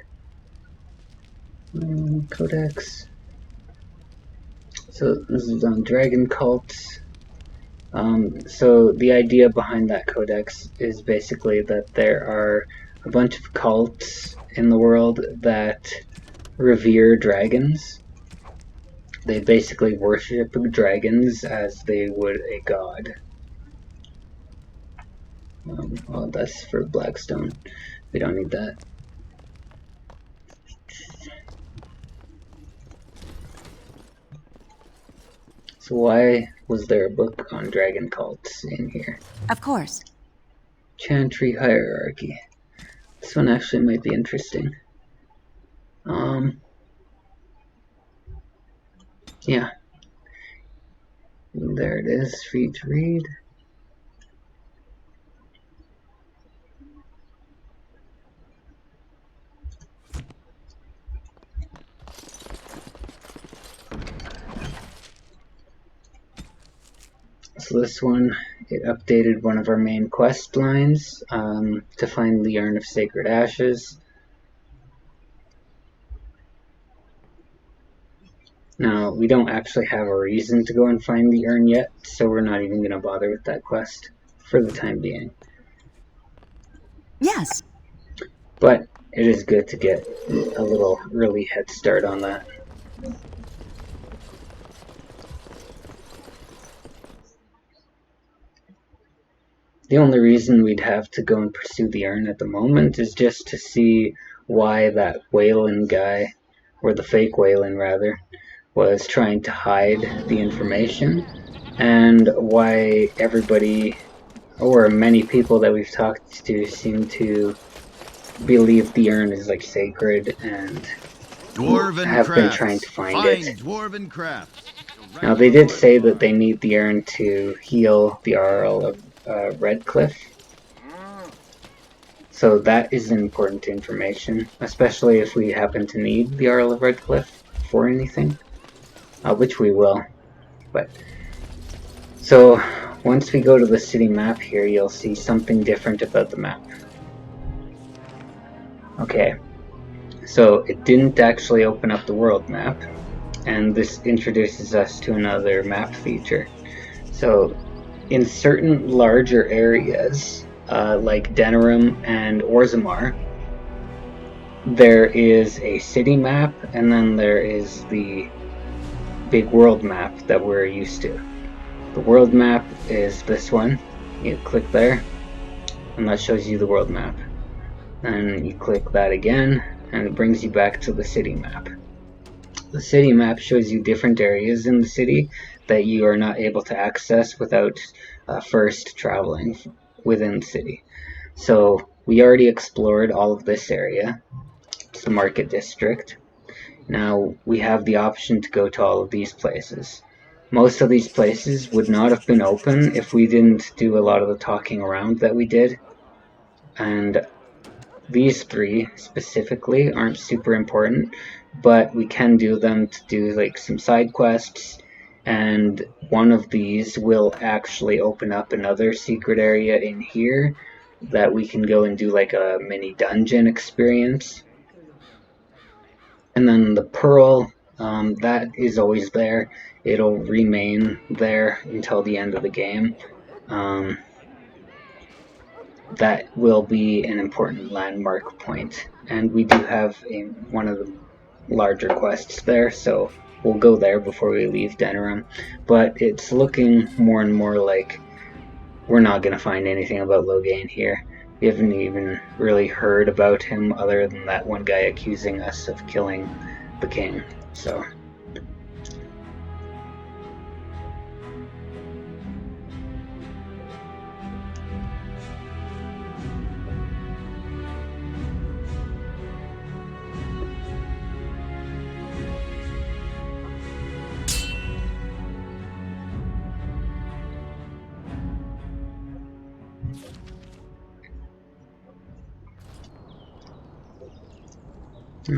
Codex. So this is on dragon cults. So the idea behind that codex is basically that there are a bunch of cults in the world that revere dragons. They basically worship dragons as they would a god. Well, that's for Blackstone. We don't need that. So why was there a book on dragon cults in here? Of course. Chantry hierarchy. This one actually might be interesting. Yeah. There it is for you to read. So this one, it updated one of our main quest lines to find the Urn of Sacred Ashes. Now, we don't actually have a reason to go and find the urn yet, so we're not even going to bother with that quest for the time being. Yes. But it is good to get a little early head start on that. The only reason we'd have to go and pursue the urn at the moment is just to see why that Wayland guy, or the fake Wayland rather, was trying to hide the information, and why everybody, or many people that we've talked to, seem to believe the urn is like sacred and Dwarven have been crafts. trying to find Find it. dwarven crafts. Now they did say that they need the urn to heal the Earl of Redcliffe, so that is important information, especially if we happen to need the Earl of Redcliffe for anything, which we will. But so once we go to the city map here, you'll see something different about the map. Okay, so it didn't actually open up the world map, and this introduces us to another map feature. So in certain larger areas, like Denerim and Orzammar, there is a city map, and then there is the big world map that we're used to. The world map is this one. You click there, and that shows you the world map. And you click that again, and it brings you back to the city map. The city map shows you different areas in the city that you are not able to access without first traveling within the city. So we already explored all of this area. It's the market district. Now we have the option to go to all of these places. Most of these places would not have been open if we didn't do a lot of the talking around that we did. And these three specifically aren't super important, but we can do them to do like some side quests, and one of these will actually open up another secret area in here that we can go and do like a mini dungeon experience. And then the pearl, that is always there. It'll remain there until the end of the game. That will be an important landmark point, and we do have one of the larger quests there, so we'll go there before we leave Denerim. But it's looking more and more like we're not going to find anything about Loghain here. We haven't even really heard about him other than that one guy accusing us of killing the king. So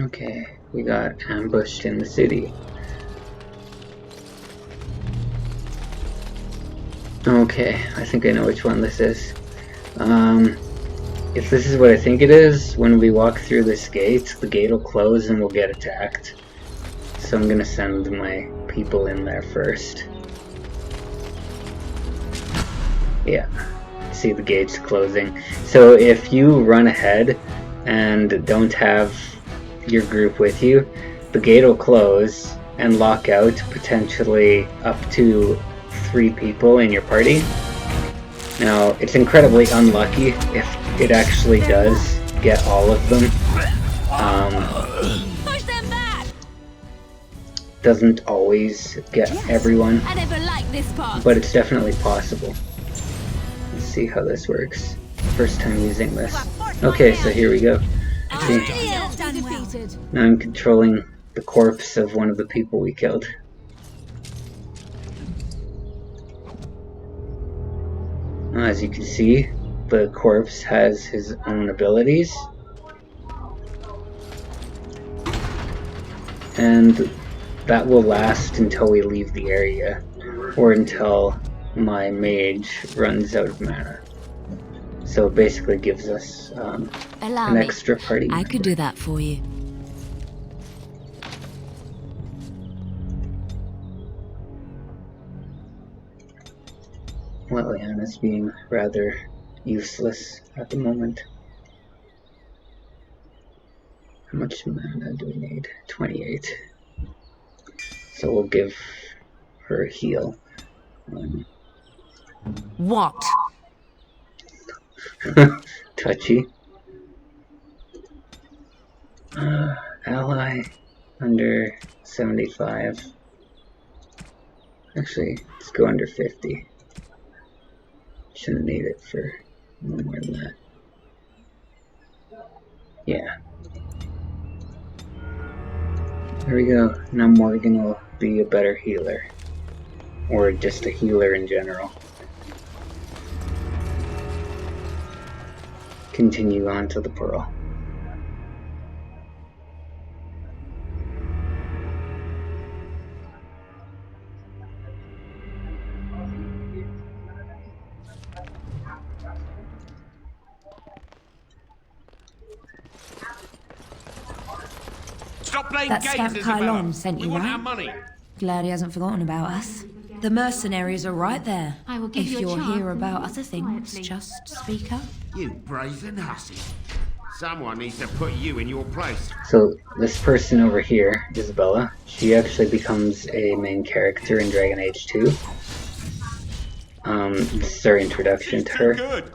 okay, we got ambushed in the city. Okay, I think I know which one this is. If this is what I think it is, when we walk through this gate, the gate will close and we'll get attacked. So I'm gonna send my people in there first. Yeah, see the gates closing. So if you run ahead and don't have your group with you, the gate will close and lock out potentially up to 3 people in your party. Now, it's incredibly unlucky if it actually does get all of them. Push them back! Doesn't always get everyone, I never liked this part. but it's definitely possible. Let's see how this works. First time using this. Okay, so here we go. See, now I'm controlling the corpse of one of the people we killed. As you can see, the corpse has his own abilities, and that will last until we leave the area, or until my mage runs out of mana. So it basically gives us Allow an me. extra party I member. could do that for you. Loghain is being rather useless at the moment. How much mana do we need? 28. So we'll give her a heal. What? Touchy. Ally under 75. Actually, let's go under 50. Shouldn't need it for no more than that. Yeah. There we go. Now Morgan will be a better healer. Or just a healer in general. Continue on to the Pearl. Stop playing That games, scamp Isabella. Kylon sent We you, want right? our money. Glad he hasn't forgotten about us. The mercenaries are right there. I will give If you a you're chance here to about leave other things, quietly. just speak up. You brazen hussy. Someone needs to put you in your place. So this person over here, Isabella, she actually becomes a main character in Dragon Age 2. This is our introduction to her. Good.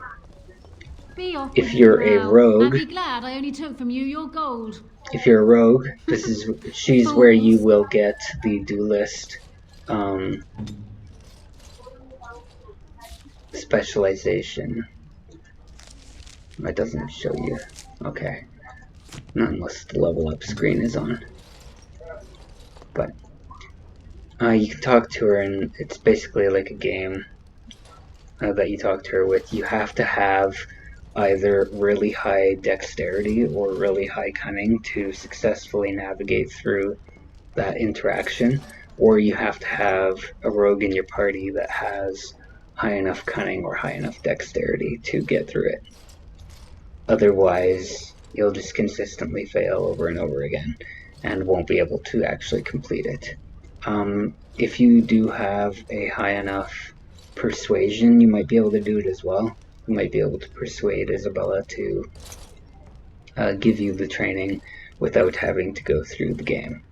Be off If with you're you a now, rogue- and be glad I only took from you your gold. If you're a rogue, she's where you will get the duelist specialization. That doesn't show you. Okay. Not unless the level up screen is on. But you can talk to her, and it's basically like a game that you talk to her with. You have to have either really high dexterity or really high cunning to successfully navigate through that interaction, or you have to have a rogue in your party that has high enough cunning or high enough dexterity to get through it. Otherwise, you'll just consistently fail over and over again and won't be able to actually complete it. If you do have a high enough persuasion, you might be able to do it as well. You might be able to persuade Isabella to give you the training without having to go through the game.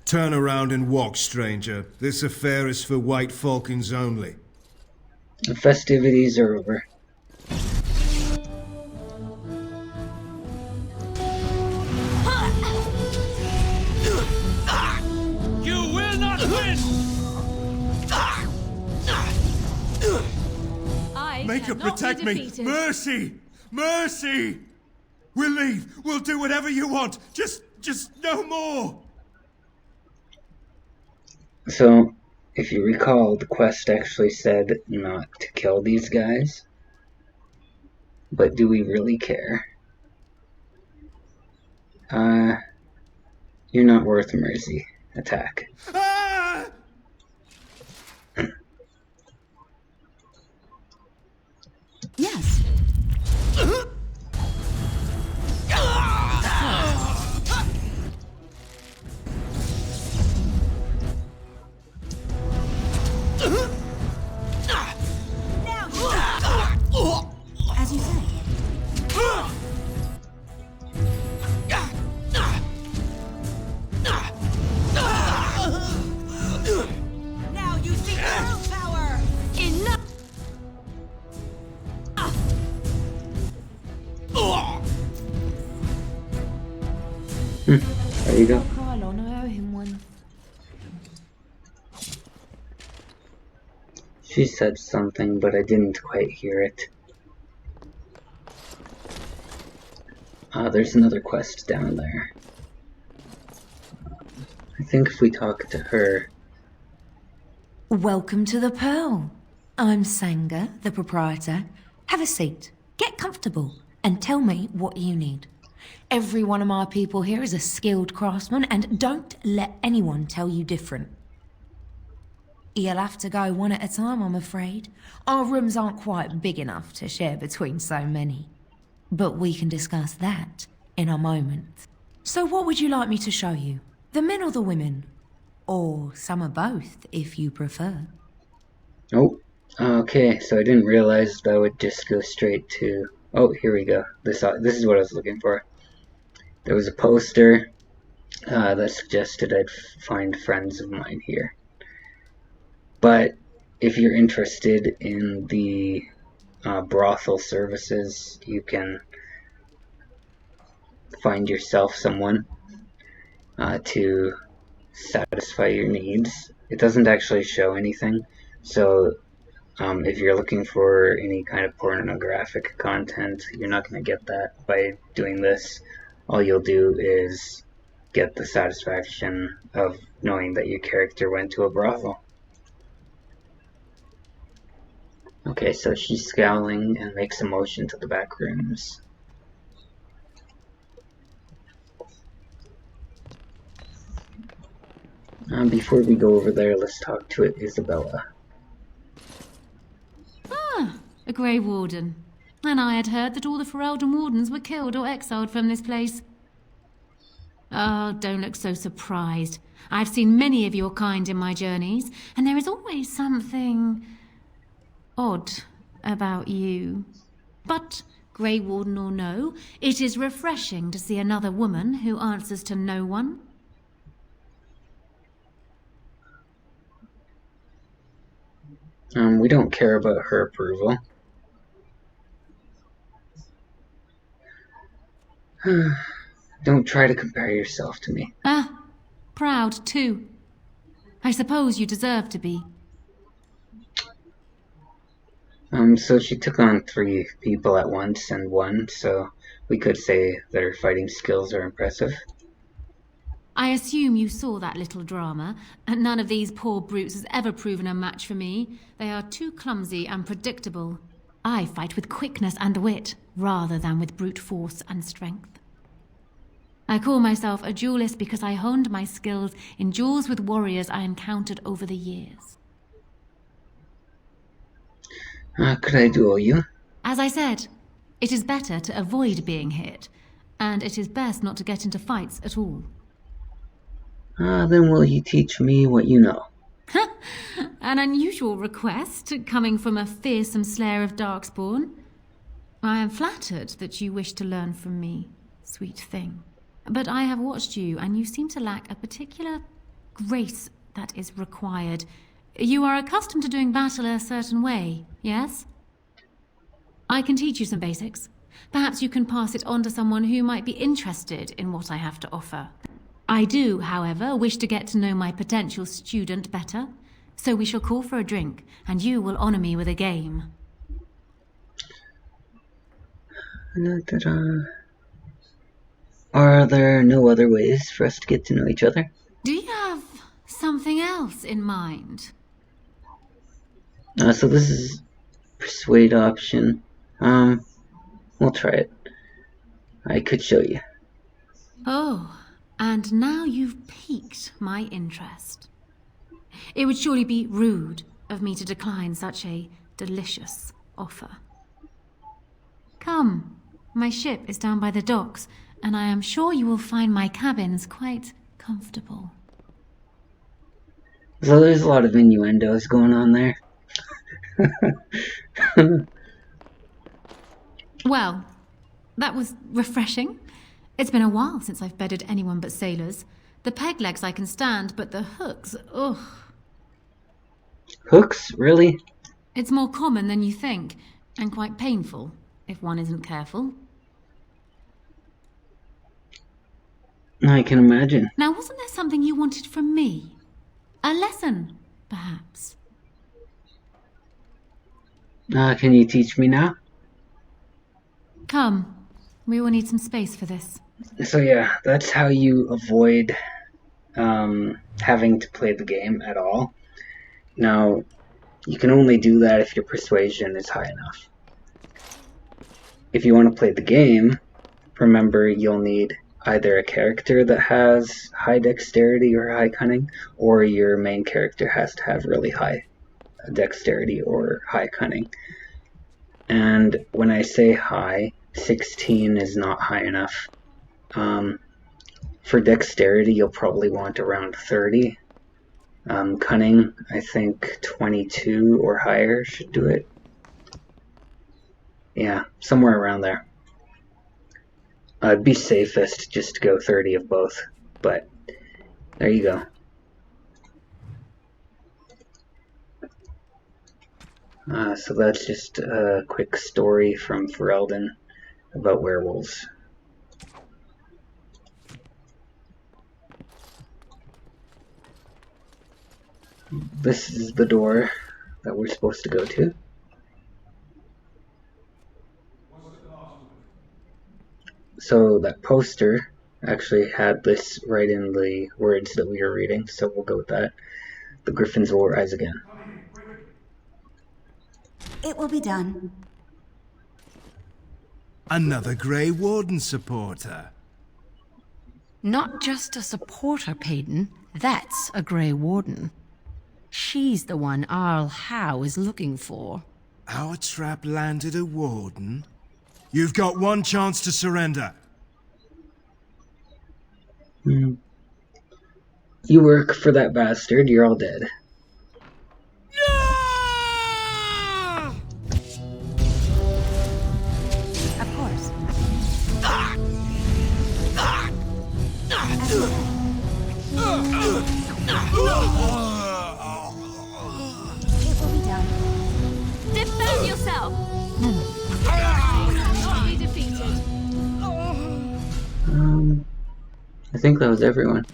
Turn around and walk, stranger. This affair is for White Falcons only. The festivities are over. You will not win! Makeup, protect me! Mercy! Mercy! We'll leave. We'll do whatever you want. Just no more. So, if you recall, the quest actually said not to kill these guys. But do we really care? You're not worth mercy. Attack. Yes. As you say. Now you see true power! Enough! There you go. Kylon, I owe him one. She said something, but I didn't quite hear it. There's another quest down there. I think if we talk to her... Welcome to the Pearl. I'm Sanga, the proprietor. Have a seat, get comfortable, and tell me what you need. Every one of my people here is a skilled craftsman, and don't let anyone tell you different. You'll have to go one at a time, I'm afraid. Our rooms aren't quite big enough to share between so many. But we can discuss that in a moment. So what would you like me to show you? The men or the women? Or some of both, if you prefer. Oh, okay, so I didn't realize that would just go straight to... Oh, here we go. This is what I was looking for. There was a poster that suggested I'd find friends of mine here. But if you're interested in the brothel services, you can find yourself someone to satisfy your needs. It doesn't actually show anything, so if you're looking for any kind of pornographic content, you're not going to get that by doing this. All you'll do is get the satisfaction of knowing that your character went to a brothel. Okay, so she's scowling and makes a motion to the back rooms. Before we go over there, let's talk to Isabella. Ah, a Grey Warden. And I had heard that all the Ferelden Wardens were killed or exiled from this place. Oh, don't look so surprised. I've seen many of your kind in my journeys, and there is always something odd about you. But, Grey Warden or no, it is refreshing to see another woman who answers to no one. We don't care about her approval. Don't try to compare yourself to me. Ah, proud too. I suppose you deserve to be. So she took on 3 people at once and won, so we could say that her fighting skills are impressive. I assume you saw that little drama, and none of these poor brutes has ever proven a match for me. They are too clumsy and predictable. I fight with quickness and wit, rather than with brute force and strength. I call myself a duelist because I honed my skills in duels with warriors I encountered over the years. Could I duel you? As I said, it is better to avoid being hit, and it is best not to get into fights at all. Then will you teach me what you know? An unusual request, coming from a fearsome slayer of Darkspawn. I am flattered that you wish to learn from me, sweet thing. But I have watched you, and you seem to lack a particular grace that is required. You are accustomed to doing battle a certain way, yes? I can teach you some basics. Perhaps you can pass it on to someone who might be interested in what I have to offer. I do, however, wish to get to know my potential student better, so we shall call for a drink, and you will honor me with a game. Are there no other ways for us to get to know each other? Do you have something else in mind? So this is persuade option. We'll try it. I could show you. Oh, and now you've piqued my interest. It would surely be rude of me to decline such a delicious offer. Come, my ship is down by the docks, and I am sure you will find my cabins quite comfortable. So there's a lot of innuendos going on there. Well, that was refreshing. It's been a while since I've bedded anyone but sailors. The peg legs I can stand, but the hooks, ugh. Hooks? Really? It's more common than you think, and quite painful, if one isn't careful. I can imagine. Now, wasn't there something you wanted from me? A lesson, perhaps? Can you teach me now? Come. We will need some space for this. So yeah, that's how you avoid having to play the game at all. Now, you can only do that if your persuasion is high enough. If you want to play the game, remember you'll need either a character that has high dexterity or high cunning, or your main character has to have really high dexterity or high cunning. And when I say high, 16 is not high enough. For dexterity, you'll probably want around 30. Cunning, I think 22 or higher should do it. Yeah, somewhere around there. It'd be safest just to go 30 of both, but there you go. So that's just a quick story from Ferelden about werewolves. This is the door that we're supposed to go to. So that poster actually had this right in the words that we were reading, so we'll go with that. The griffins will rise again. It will be done. Another Grey Warden supporter. Not just a supporter, Peyton. That's a Grey Warden. She's the one Arl Howe is looking for. Our trap landed a Warden? You've got one chance to surrender. You work for that bastard, you're all dead. Of course. It will be done. Defend yourself! Not be defeated. I think that was everyone.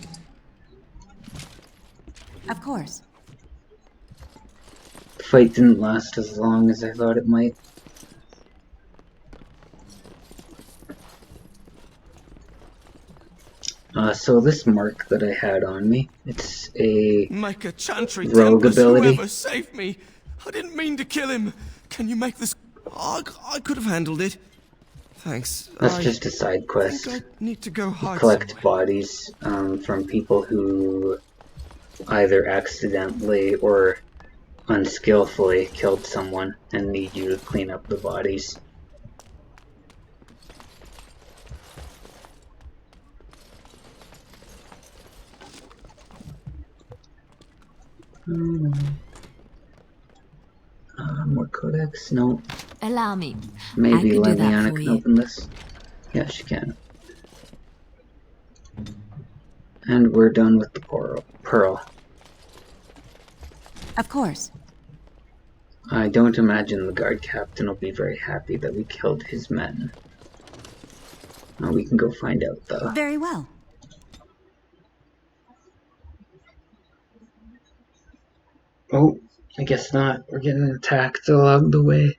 Of course. The fight didn't last as long as I thought it might. So this mark that I had on me, it's a Make a chantry rogue tempest, ability. whoever saved me. I didn't mean to kill him. Can you make this? I could have handled it. Thanks. That's just a side quest. I need to go You hide collect somewhere. bodies from people who either accidentally or unskillfully killed someone and need you to clean up the bodies. More codex? No. Allow me. I Maybe can do that Loghain for can you. open this. Yeah, she can. And we're done with the pearl. Of course. I don't imagine the guard captain will be very happy that we killed his men. We can go find out, though. Very well. Oh, I guess not. We're getting attacked along the way.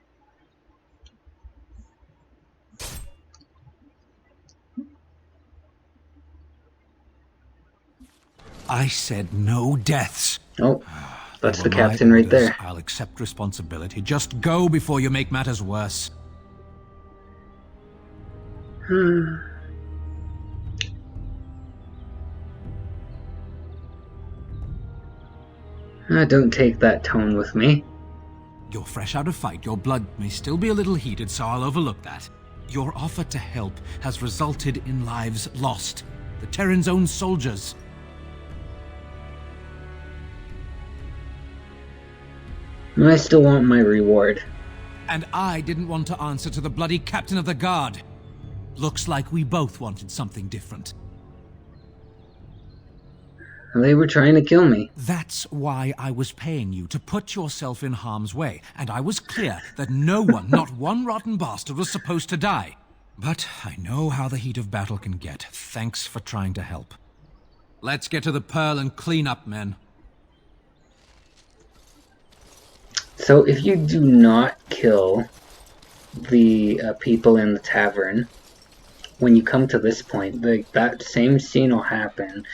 I said no deaths. Oh, that's the They were my captain right orders. there. I'll accept responsibility. Just go before you make matters worse. Don't take that tone with me. You're fresh out of fight. Your blood may still be a little heated, so I'll overlook that. Your offer to help has resulted in lives lost. The Terran's own soldiers. I still want my reward. And I didn't want to answer to the bloody captain of the guard. Looks like we both wanted something different. They were trying to kill me. That's why I was paying you, to put yourself in harm's way. And I was clear that no one, not one rotten bastard, was supposed to die. But I know how the heat of battle can get. Thanks for trying to help. Let's get to the Pearl and clean up, men. So if you do not kill the people in the tavern, when you come to this point, that same scene will happen.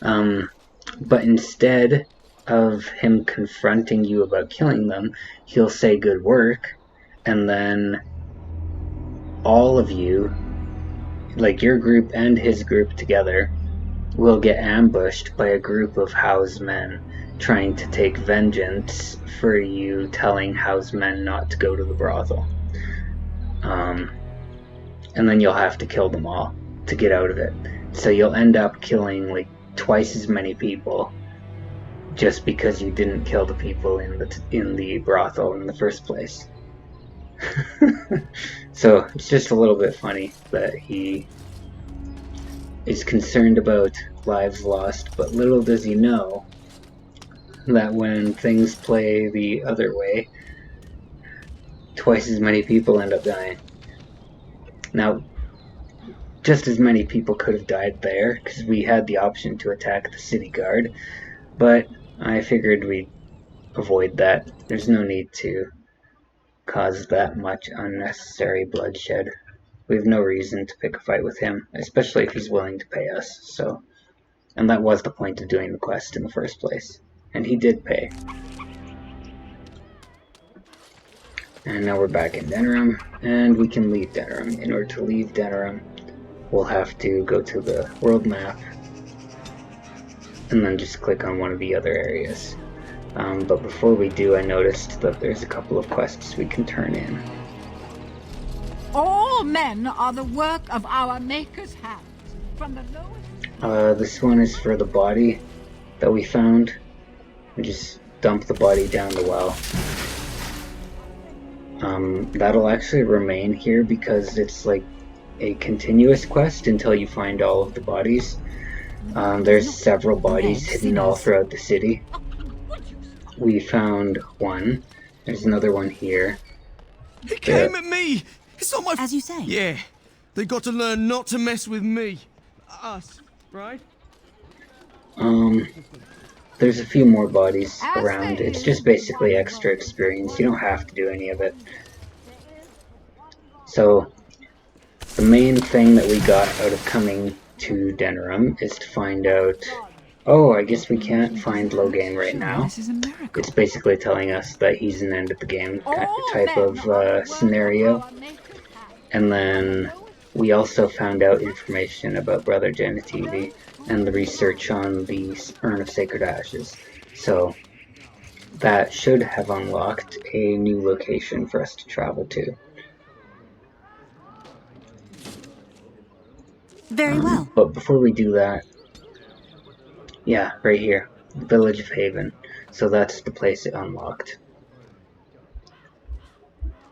But instead of him confronting you about killing them, he'll say good work, and then all of you like your group and his group together, will get ambushed by a group of Howe's men trying to take vengeance for you telling Howe's men not to go to the brothel. And then you'll have to kill them all to get out of it. So you'll end up killing like twice as many people just because you didn't kill the people in the brothel in the first place. So it's just a little bit funny that he is concerned about lives lost, but little does he know that when things play the other way, twice as many people end up dying. Now, just as many people could have died there, because we had the option to attack the city guard, but I figured we'd avoid that. There's no need to cause that much unnecessary bloodshed. We have no reason to pick a fight with him, especially if he's willing to pay us, so... And that was the point of doing the quest in the first place. And he did pay. And now we're back in Denerim, and we can leave Denerim. In order to leave Denerim, we'll have to go to the world map, and then just click on one of the other areas. But before we do, I noticed that there's a couple of quests we can turn in. All men are the work of our Maker's hands, from the lowest... This one is for the body that we found. We just dump the body down the well. That'll actually remain here because it's like a continuous quest until you find all of the bodies. There's several bodies hidden all throughout the city. We found one. There's another one here. He came at me! It's not my... As you say. Yeah. They got to learn not to mess with me. Us, right? There's a few more bodies around. It's just basically extra experience. You don't have to do any of it. So, the main thing that we got out of coming to Denerim is to find out... Oh, I guess we can't find Loghain right now. It's basically telling us that he's an end of the game type of scenario. And then we also found out information about Brother Genitivi and the research on the Urn of Sacred Ashes. So that should have unlocked a new location for us to travel to. Very well. But before we do that, yeah, right here, the Village of Haven. So that's the place it unlocked.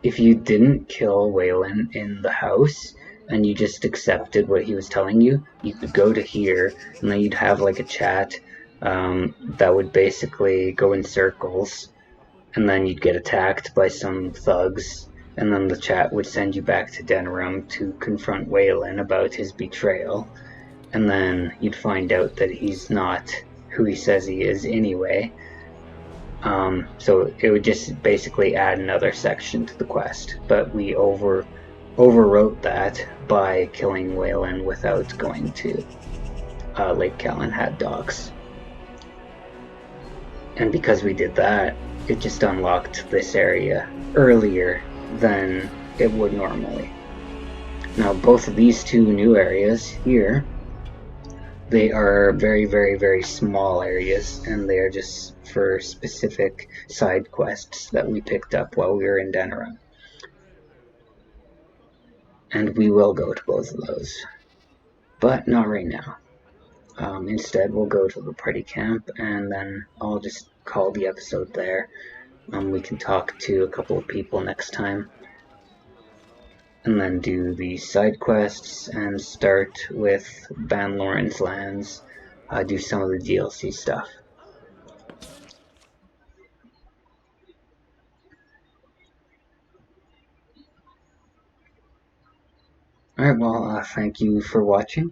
If you didn't kill Waylon in the house, and you just accepted what he was telling you, you could go to here, and then you'd have like a chat that would basically go in circles, and then you'd get attacked by some thugs, and then the chat would send you back to Denerim to confront Waylon about his betrayal, and then you'd find out that he's not who he says he is anyway. So it would just basically add another section to the quest, but we overwrote that by killing Waylon without going to Lake Calenhad docks. And because we did that, it just unlocked this area earlier than it would normally. Now both of these two new areas here, they are very, very, very small areas, and they are just for specific side quests that we picked up while we were in Denerim. And we will go to both of those, but not right now. Instead, we'll go to the party camp, and then I'll just call the episode there. We can talk to a couple of people next time, and then do the side quests, and start with Ban Loren's lands, do some of the DLC stuff. Alright, well, thank you for watching.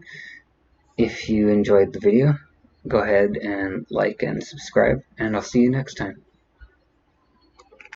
If you enjoyed the video, go ahead and like and subscribe, and I'll see you next time.